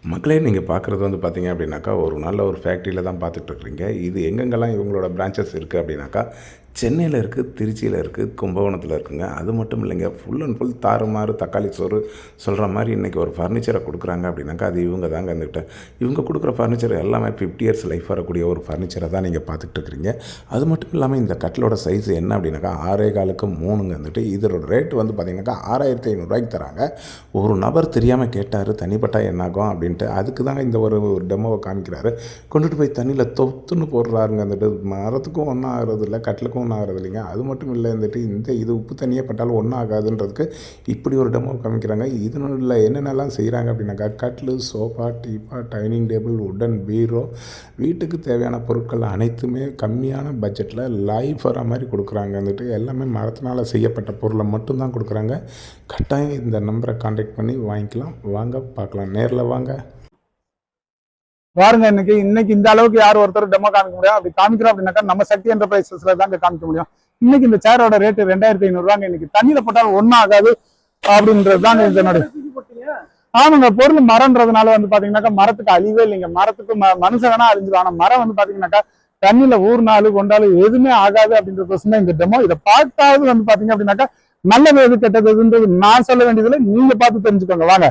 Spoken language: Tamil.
மக்களே நீங்கள் பார்க்குறது வந்து பார்த்தீங்க அப்படின்னாக்கா, ஒரு நல்ல ஒரு ஃபேக்ட்ரியில தான் பார்த்துட்ருக்குறீங்க. இது எங்கெங்கெல்லாம் இவங்களோட பிரான்ச்சஸ் இருக்குது அப்படின்னாக்கா, சென்னையில இருக்குது, திருச்சியில இருக்குது, கும்பகோணத்தில இருக்குங்க. அது மட்டும் இல்லைங்க, ஃபுல் அண்ட் ஃபுல் தாறுமாறு தக்காளி சோறு சொல்கிற மாதிரி இன்றைக்கி ஒரு ஃபர்னிச்சரை கொடுக்குறாங்க அப்படின்னாக்கா, அது இவங்க தாங்க வந்துட்டு. இவங்க கொடுக்குற ஃபர்னிச்சர் எல்லாமே 50 இயர்ஸ் லைஃப் வரக்கூடிய ஒரு ஃபர்னிச்சரை தான் நீங்கள் பார்த்துட்ருக்குறீங்க. அது மட்டும் இல்லாமல் இந்த கட்டிலோட சைஸ் என்ன அப்படின்னாக்கா 6.25க்கு 3ங்க வந்துட்டு. இதோட ரேட் வந்து பார்த்திங்கனாக்கா 6,500 தராங்க. ஒரு நபர் தெரியாமல் கேட்டார், தனிப்பட்டா என்னாகும் அப்படின்ட்டு. அதுக்கு தாங்க இந்த ஒரு டெமோவை காமிக்கிறாரு. கொண்டுட்டு போய் தண்ணியில் தொத்துன்னு போடுறாருங்க. வந்துட்டு மரத்துக்கும் ஒன்றும் ஆகிறது இல்லை, கட்டிலுக்கும் ஒன்றும் ஆகிறது இல்லைங்க. அது மட்டும் இல்லை, வந்துட்டு இது உப்பு தண்ணியே பட்டாலும் ஒன்றும் ஆகாதுன்றதுக்கு இப்படி ஒரு டெமோ காமிக்கிறாங்க. இதனுள்ள என்னென்னலாம் செய்கிறாங்க அப்படின்னாக்கா, கட்லு, சோஃபா, டீப்பா, டைனிங் டேபிள், உடன் பீரோ, வீட்டுக்கு தேவையான பொருட்கள் அனைத்துமே கம்மியான பட்ஜெட்டில் லைஃப் வர மாதிரி கொடுக்குறாங்க. வந்துட்டு எல்லாமே மரத்தினால் செய்யப்பட்ட பொருளை மட்டும்தான் கொடுக்குறாங்க. கட்டாயம் இந்த நம்பரை கான்டாக்ட் பண்ணி வாங்கிக்கலாம். வாங்க பார்க்கலாம், நேரில் வாங்க பாருங்க. இன்னைக்கு இந்த அளவுக்கு யார் ஒருத்தர் டெமோ காமிக்க முடியும். அப்படி காமிக்கிறோம் அப்படின்னாக்கா நம்ம சக்தி என்டர்பிரைசஸ்ல தான் காமிக்க முடியும். இன்னைக்கு இந்த சேரோட ரேட்டு 2,500 இன்னைக்கு தண்ணியில போட்டாலும் ஒன்றும் ஆகாது அப்படின்றது தாங்க இதனுடைய. ஆமாங்க, பொருள் மரம்ன்றதுனால வந்து பாத்தீங்கன்னாக்கா மரத்துக்கு அழிவே இல்லைங்க. மரத்துக்கு மனுஷன் வேணா அழிஞ்சிடும். ஆனா மரம் வந்து பாத்தீங்கன்னாக்கா தண்ணியில ஊர்னாலும் கொண்டாலும் எதுவுமே ஆகாது அப்படின்றதுதான் இந்த டெமோ. இதை பார்த்தாவது வந்து பாத்தீங்க அப்படின்னாக்கா நல்லது எது கெட்டதுன்றது நான் சொல்ல வேண்டியதுல நீங்க பார்த்து தெரிஞ்சுக்கோங்க. வாங்க.